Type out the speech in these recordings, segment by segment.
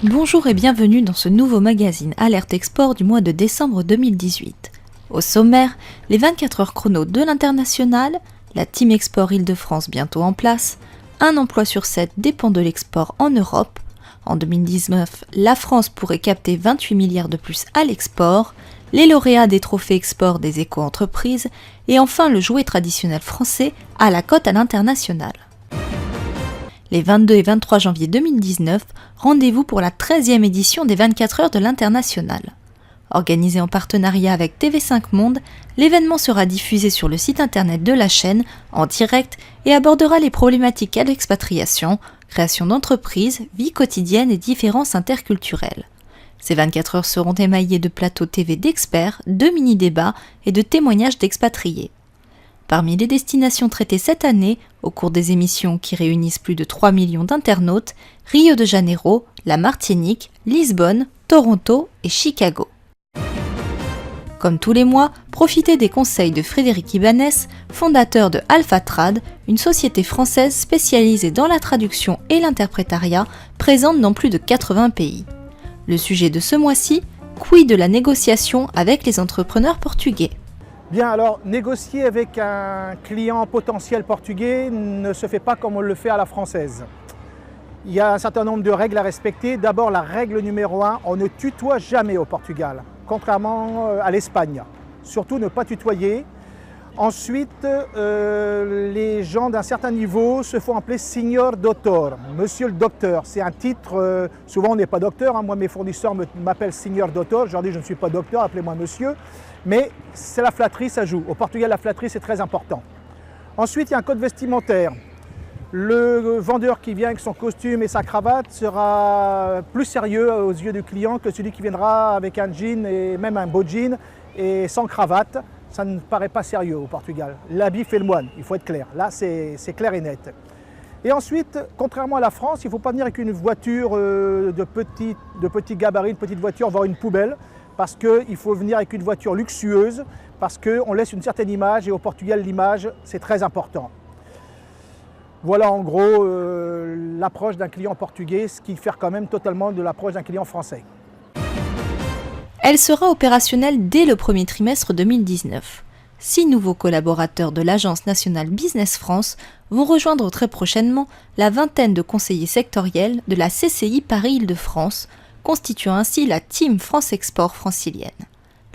Bonjour et bienvenue dans ce nouveau magazine Alerte Export du mois de décembre 2018. Au sommaire, les 24 heures chrono de l'international, la Team Export Île-de-France bientôt en place, un emploi sur 7 dépend de l'export en Europe. En 2019, la France pourrait capter 28 milliards de plus à l'export, les lauréats des trophées export des éco-entreprises et enfin le jouet traditionnel français à la cote à l'international. Les 22 et 23 janvier 2019, rendez-vous pour la 13e édition des 24 heures de l'international. Organisé en partenariat avec TV5 Monde, l'événement sera diffusé sur le site internet de la chaîne en direct et abordera les problématiques à l'expatriation, création d'entreprises, vie quotidienne et différences interculturelles. Ces 24 heures seront émaillées de plateaux TV d'experts, de mini-débats et de témoignages d'expatriés. Parmi les destinations traitées cette année, au cours des émissions qui réunissent plus de 3 millions d'internautes, Rio de Janeiro, la Martinique, Lisbonne, Toronto et Chicago. Comme tous les mois, profitez des conseils de Frédéric Ibanez, fondateur de AlphaTrad, une société française spécialisée dans la traduction et l'interprétariat, présente dans plus de 80 pays. Le sujet de ce mois-ci, quid de la négociation avec les entrepreneurs portugais ? Bien, alors négocier avec un client potentiel portugais ne se fait pas comme on le fait à la française. Il y a un certain nombre de règles à respecter. D'abord, la règle numéro 1, on ne tutoie jamais au Portugal, contrairement à l'Espagne. Surtout ne pas tutoyer. Ensuite, les gens d'un certain niveau se font appeler Signor Doutor, Monsieur le Docteur. C'est un titre, souvent on n'est pas docteur, hein. Moi mes fournisseurs m'appellent Signor Doutor, je leur dis je ne suis pas docteur, appelez-moi monsieur. Mais c'est la flatterie, ça joue. Au Portugal, la flatterie, c'est très important. Ensuite, il y a un code vestimentaire. Le vendeur qui vient avec son costume et sa cravate sera plus sérieux aux yeux du client que celui qui viendra avec un jean et même un beau jean et sans cravate. Ça ne paraît pas sérieux au Portugal. L'habit fait le moine, il faut être clair. Là, c'est clair et net. Et ensuite, contrairement à la France, il ne faut pas venir avec une voiture de petit gabarit, une petite voiture, voire une poubelle. Parce qu'il faut venir avec une voiture luxueuse, parce qu'on laisse une certaine image, et au Portugal, l'image, c'est très important. Voilà en gros l'approche d'un client portugais, ce qui diffère quand même totalement de l'approche d'un client français. Elle sera opérationnelle dès le premier trimestre 2019. 6 nouveaux collaborateurs de l'Agence nationale Business France vont rejoindre très prochainement la vingtaine de conseillers sectoriels de la CCI Paris-Île-de-France, constituant ainsi la Team France Export francilienne.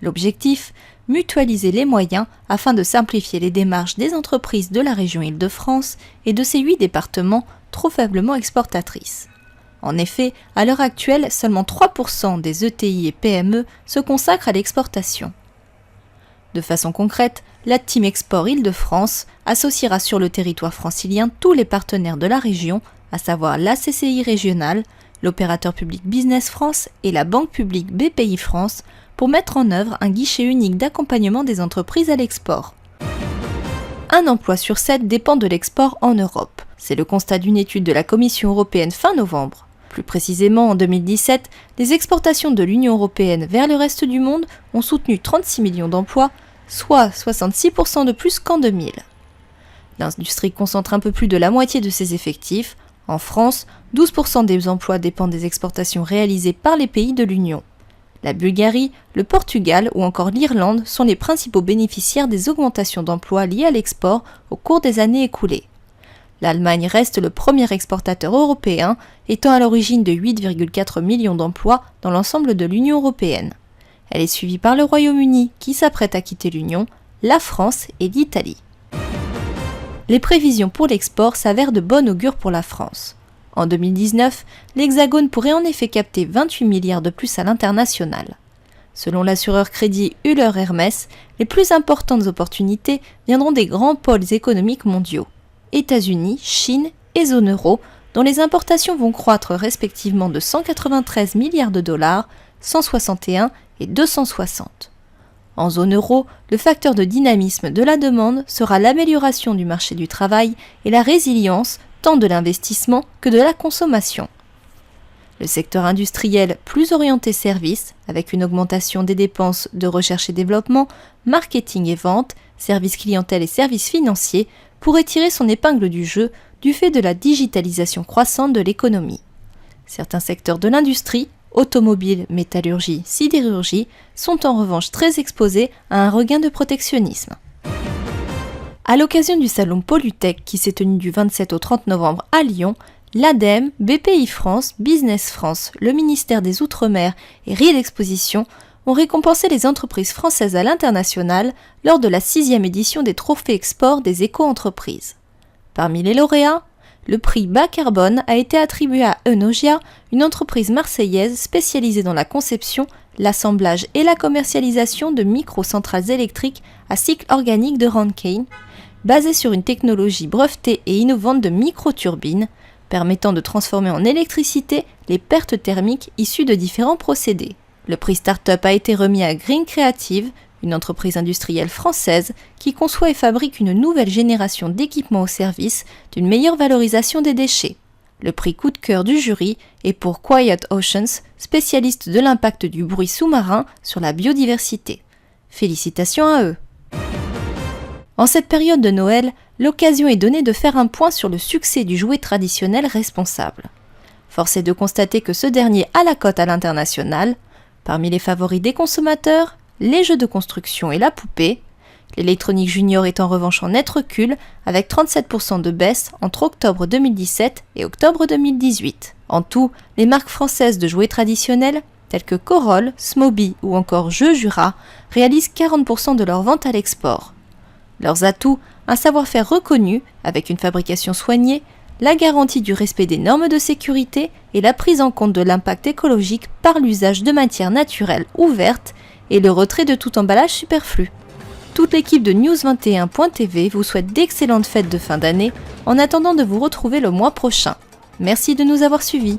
L'objectif, mutualiser les moyens afin de simplifier les démarches des entreprises de la région Île-de-France et de ces 8 départements trop faiblement exportatrices. En effet, à l'heure actuelle, seulement 3% des ETI et PME se consacrent à l'exportation. De façon concrète, la Team Export Île-de-France associera sur le territoire francilien tous les partenaires de la région, à savoir la CCI régionale, l'opérateur public Business France et la banque publique BPI France pour mettre en œuvre un guichet unique d'accompagnement des entreprises à l'export. Un emploi sur 7 dépend de l'export en Europe. C'est le constat d'une étude de la Commission européenne fin novembre. Plus précisément, en 2017, les exportations de l'Union européenne vers le reste du monde ont soutenu 36 millions d'emplois, soit 66% de plus qu'en 2000. L'industrie concentre un peu plus de la moitié de ses effectifs. En France, 12% des emplois dépendent des exportations réalisées par les pays de l'Union. La Bulgarie, le Portugal ou encore l'Irlande sont les principaux bénéficiaires des augmentations d'emplois liées à l'export au cours des années écoulées. L'Allemagne reste le premier exportateur européen, étant à l'origine de 8,4 millions d'emplois dans l'ensemble de l'Union européenne. Elle est suivie par le Royaume-Uni qui s'apprête à quitter l'Union, la France et l'Italie. Les prévisions pour l'export s'avèrent de bon augure pour la France. En 2019, l'Hexagone pourrait en effet capter 28 milliards de plus à l'international. Selon l'assureur crédit Euler Hermès, les plus importantes opportunités viendront des grands pôles économiques mondiaux, États-Unis, Chine et zone euro, dont les importations vont croître respectivement de 193 milliards de dollars, 161 et 260. En zone euro, le facteur de dynamisme de la demande sera l'amélioration du marché du travail et la résilience tant de l'investissement que de la consommation. Le secteur industriel plus orienté services, avec une augmentation des dépenses de recherche et développement, marketing et vente, services clientèle et services financiers, pourrait tirer son épingle du jeu du fait de la digitalisation croissante de l'économie. Certains secteurs de l'industrie, automobile, métallurgie, sidérurgie, sont en revanche très exposés à un regain de protectionnisme. À l'occasion du salon Polytech qui s'est tenu du 27 au 30 novembre à Lyon, l'ADEME, Bpifrance, Business France, le ministère des Outre-mer et Real Exposition ont récompensé les entreprises françaises à l'international lors de la 6e édition des Trophées Export des éco-entreprises. Parmi les lauréats, le prix Bas Carbone a été attribué à Enogia, une entreprise marseillaise spécialisée dans la conception, l'assemblage et la commercialisation de microcentrales électriques à cycle organique de Rankine, basée sur une technologie brevetée et innovante de microturbines, permettant de transformer en électricité les pertes thermiques issues de différents procédés. Le prix Startup a été remis à Green Creative, une entreprise industrielle française qui conçoit et fabrique une nouvelle génération d'équipements au service d'une meilleure valorisation des déchets. Le prix coup de cœur du jury est pour Quiet Oceans, spécialiste de l'impact du bruit sous-marin sur la biodiversité. Félicitations à eux. En cette période de Noël, l'occasion est donnée de faire un point sur le succès du jouet traditionnel responsable. Force est de constater que ce dernier a la cote à l'international. Parmi les favoris des consommateurs, les jeux de construction et la poupée. L'électronique junior est en revanche en net recul, avec 37% de baisse entre octobre 2017 et octobre 2018. En tout, les marques françaises de jouets traditionnels, telles que Corolle, Smoby ou encore Jeux Jura, réalisent 40% de leurs ventes à l'export. Leurs atouts, un savoir-faire reconnu, avec une fabrication soignée, la garantie du respect des normes de sécurité et la prise en compte de l'impact écologique par l'usage de matières naturelles ouvertes et le retrait de tout emballage superflu. Toute l'équipe de News21.tv vous souhaite d'excellentes fêtes de fin d'année en attendant de vous retrouver le mois prochain. Merci de nous avoir suivis.